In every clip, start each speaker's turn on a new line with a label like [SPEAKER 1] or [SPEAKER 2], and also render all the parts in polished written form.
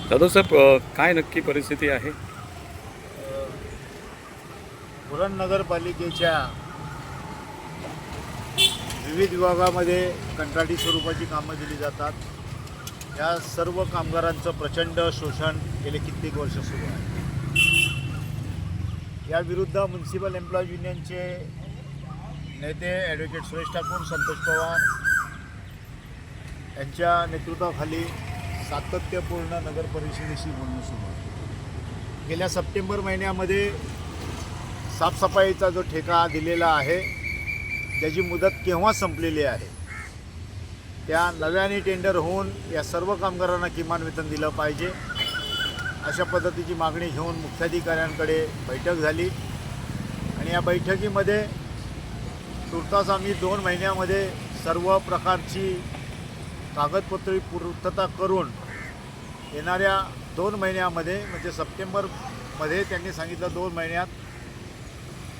[SPEAKER 1] दादा साहेब, काय नक्की परिस्थिती आहे?
[SPEAKER 2] उरण नगरपालिकेच्या विविध विभागामध्ये कंत्राटी स्वरूपाची कामं दिली जातात. या सर्व कामगारांचं प्रचंड शोषण गेले कित्येक वर्ष सुरू आहे. या विरुद्ध म्युन्सिपल एम्प्लॉईज युनियनचे नेते ॲडव्होकेट सुरेश ठाकूर, संतोष पवार यांच्या नेतृत्वाखाली सातत्यपूर्ण नगर परिषदेशी बोलणं सुरू आहे. गेल्या सप्टेंबर महिन्यामध्ये साफसफाईचा जो ठेका दिलेला आहे त्याची मुदत केव्हा संपलेली आहे, त्या नव्याने टेंडर होऊन या सर्व कामगारांना किमान वेतन दिलं पाहिजे अशा पद्धतीची मागणी घेऊन मुख्याधिकाऱ्यांकडे बैठक झाली. आणि या बैठकीमध्ये तुर्तास आम्ही 2 महिन्यामध्ये सर्व प्रकारची कागदपत्रे पूर्तता करून येणाऱ्या 2 महिन्यामध्ये म्हणजे सप्टेंबरमध्ये त्यांनी सांगितलं 2 महिन्यात,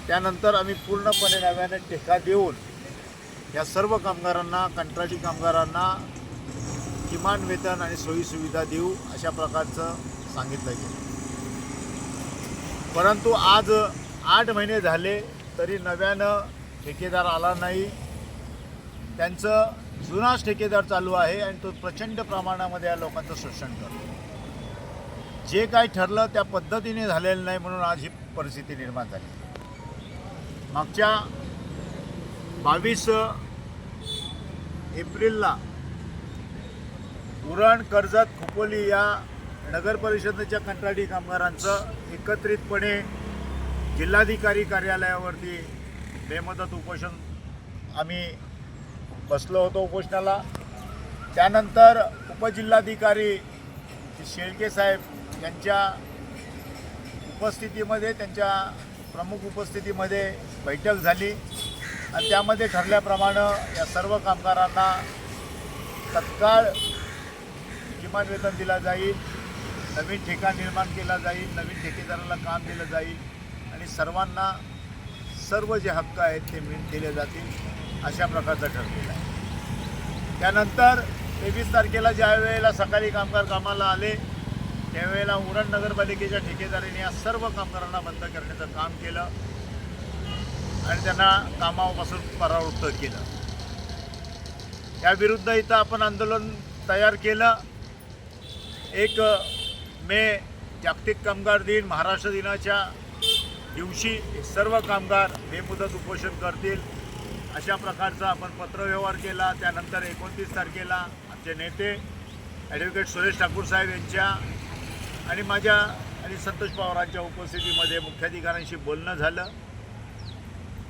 [SPEAKER 2] त्यानंतर आम्ही पूर्णपणे नव्याने ठेका देऊन या सर्व कामगारांना, कंत्राटी कामगारांना किमान वेतन आणि सोयीसुविधा देऊ अशा प्रकारचं सांगितलं गेलं. परंतु आज 8 महिने झाले तरी नव्यानं ठेकेदार आला नाही. त्यांचं जुनाच ठेकेदार चालू आहे आणि तो प्रचंड प्रमाणामध्ये या लोकांचं शोषण करतो. जे काही ठरलं त्या पद्धतीने झालेलं नाही म्हणून आज ही परिस्थिती निर्माण झाली. मागच्या 22 एप्रिलला उरण, कर्जत, खोपोली या नगर परिषदेच्या कंत्राटी कामगारांचं एकत्रितपणे जिल्हाधिकारी कार्यालयावरती बेमुदत उपोषण आम्ही बसलो होतो उपोषणाला. त्यानंतर उपजिल्हाधिकारी शेळके साहेब यांच्या उपस्थितीमध्ये, त्यांच्या प्रमुख उपस्थितीमध्ये बैठक झाली आणि त्यामध्ये ठरल्याप्रमाणे या सर्व कामगारांना तत्काळ किमान वेतन दिला जाईल, नवीन ठेका निर्माण केला जाईल, नवीन ठेकेदाराला काम दिलं जाईल आणि सर्वांना सर्व जे हक्क आहेत ते दिले जातील अशा प्रकारचं ठरलेलं आहे. त्यानंतर 23 तारखेला ज्या वेळेला सकाळी कामगार कामाला आले त्यावेळेला उरण नगरपालिकेच्या ठेकेदारीने या सर्व कामगारांना बंद करण्याचं काम केलं आणि त्यांना कामापासून परावृत्त केलं. याविरुद्ध इथं आपण आंदोलन तयार केलं. 1 मे जागतिक कामगार दिन, महाराष्ट्र दिनाच्या दिवशी सर्व कामगार बेमुदत उपोषण करतील अशा प्रकारचा आपण पत्रव्यवहार केला. त्यानंतर 29 तारखेला आमचे नेते ॲडव्होकेट सुरेश ठाकूर साहेब यांच्या आणि माझ्या आणि संतोष पवारांच्या उपस्थितीमध्ये मुख्याधिकाऱ्यांशी बोलणं झालं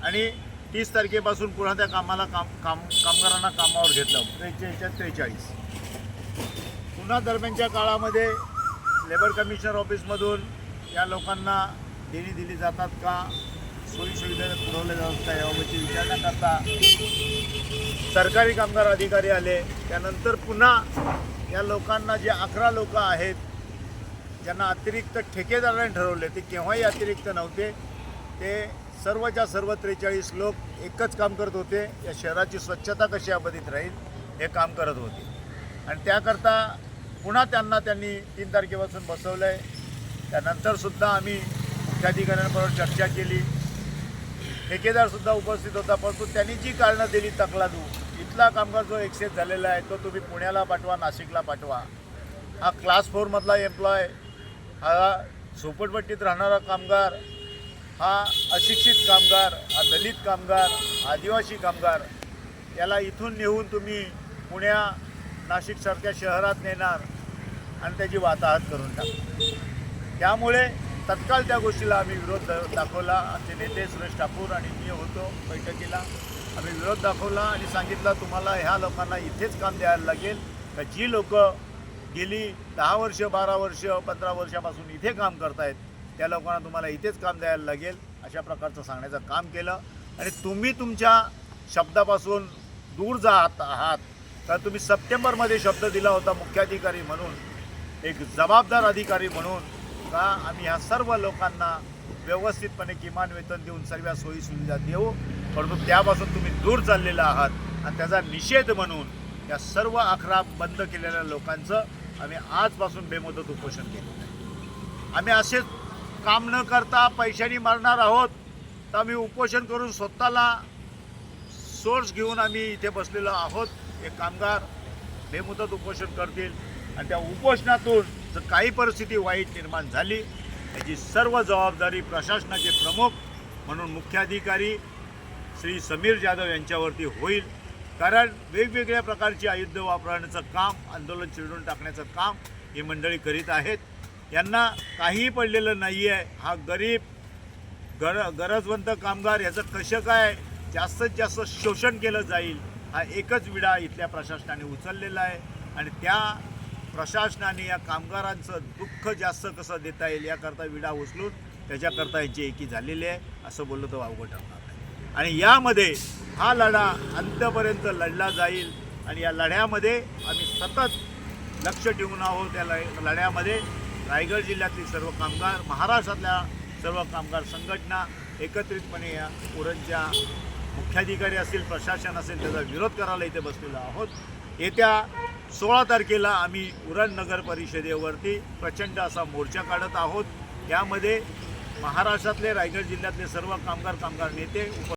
[SPEAKER 2] आणि 30 तारखेपासून पुन्हा त्या कामगारांना कामावर घेतलं. 43 पुन्हा दरम्यानच्या काळामध्ये लेबर कमिशनर ऑफिसमधून या लोकांना देणी दिली जातात का, सोयीसुविधा पुरवल्या जातात का याबाबतची विचारणा करता सरकारी कामगार अधिकारी आले. त्यानंतर पुन्हा या लोकांना जे 11 लोक आहेत ज्यांना अतिरिक्त ठेकेदाराने ठरवले, ते केव्हाही अतिरिक्त नव्हते, ते सर्वच्या सर्व 43 लोक एकच काम करत होते, या शहराची स्वच्छता कशी अबाधित राहील हे काम करत होते. आणि त्याकरता पुन्हा त्यांनी 3 तारखेपासून बसवलं आहे. त्यानंतरसुद्धा आम्ही मुख्याधिकाऱ्यांबरोबर चर्चा केली. ठेकेदारसुद्धा उपस्थित होता, परंतु त्यांनी जी कारणं दिली तकलादू, इथला कामगार जो एक्सेस झालेला आहे तो तुम्ही पुण्याला पाठवा, नाशिकला पाठवा. हा क्लास 4 मधला एम्प्लॉय, हा झोपडपट्टीत राहणारा कामगार, हा अशिक्षित कामगार, हा दलित कामगार, आदिवासी कामगार, याला इथून नेऊन तुम्ही पुण्या, नाशिकसारख्या शहरात नेणार आणि त्याची वाताहत करून टाकणार. त्यामुळे तत्काळ त्या गोष्टीला आम्ही विरोध दाखवला. आमचे नेते सुरेश ठाकूर आणि मी होतो बैठकीला. आम्ही विरोध दाखवला आणि सांगितलं तुम्हाला ह्या लोकांना इथेच काम द्यायला लागेल का जी लोक गेली 10 वर्ष, 12 वर्ष, 15 वर्षापासून इथे काम करतायत त्या लोकांना तुम्हाला इथेच काम द्यायला लागेल अशा प्रकारचं सांगण्याचं काम केलं. आणि तुम्ही तुमच्या शब्दापासून दूर जात आहात. तर तुम्ही सप्टेंबरमध्ये शब्द दिला होता मुख्याधिकारी म्हणून, एक जबाबदार अधिकारी म्हणून, का आम्ही ह्या सर्व लोकांना व्यवस्थितपणे किमान वेतन देऊन सर्व सोयीसुविधा देऊ, परंतु त्यापासून तुम्ही दूर चाललेला आहात. आणि त्याचा निषेध म्हणून या सर्व 11 बंद केलेल्या लोकांचं आम्ही आजपासून बेमुदत उपोषण केलेलं आहे. आम्ही असेच काम न करता पैशाने मारणार आहोत तर आम्ही उपोषण करून स्वतःला सोर्स घेऊन आम्ही इथे बसलेलो आहोत. हे कामगार बेमुदत उपोषण करतील आणि त्या उपोषणातून जर काही परिस्थिती वाईट निर्माण झाली याची सर्व जबाबदारी प्रशासनाचे प्रमुख म्हणून मुख्याधिकारी श्री समीर जाधव यांच्यावरती होईल. कारण वेगवेगळ्या प्रकारची आयुध वापरण्याचं काम, आंदोलन चिरडून टाकण्याचं काम ही मंडळी करीत आहेत. यांना काहीही पडलेलं नाही आहे. हा गरजवंत कामगार याचं कसं काय जास्तीत जास्त शोषण केलं जाईल हा एकच विडा इथल्या प्रशासनाने उचललेला आहे आणि त्या प्रशासनाने या कामगारांचं दुःख जास्त कसं देता येईल याकरता विडा उचलून त्याच्याकरता यांची एकी झालेली आहे असं बोललं तर वावगं ठरणार नाही. आणि यामध्ये हा लढा अंतपर्यंत लढला जाईल आणि या लढ्यामध्ये आम्ही सतत लक्ष ठेवून आहोत. या लढ्यामध्ये रायगड जिल्ह्यातील सर्व कामगार, महाराष्ट्रातल्या सर्व कामगार संघटना एकत्रितपणे या उरणच्या मुख्याधिकारी असतील, प्रशासन असेल त्याचा विरोध करायला इथे बसलेलो आहोत. येत्या 16 तारखेला आम्ही उरण नगर परिषदेवरती प्रचंड असा मोर्चा काढत आहोत. यामध्ये महाराष्ट्रातले, रायगड जिल्ह्यातले सर्व कामगार नेते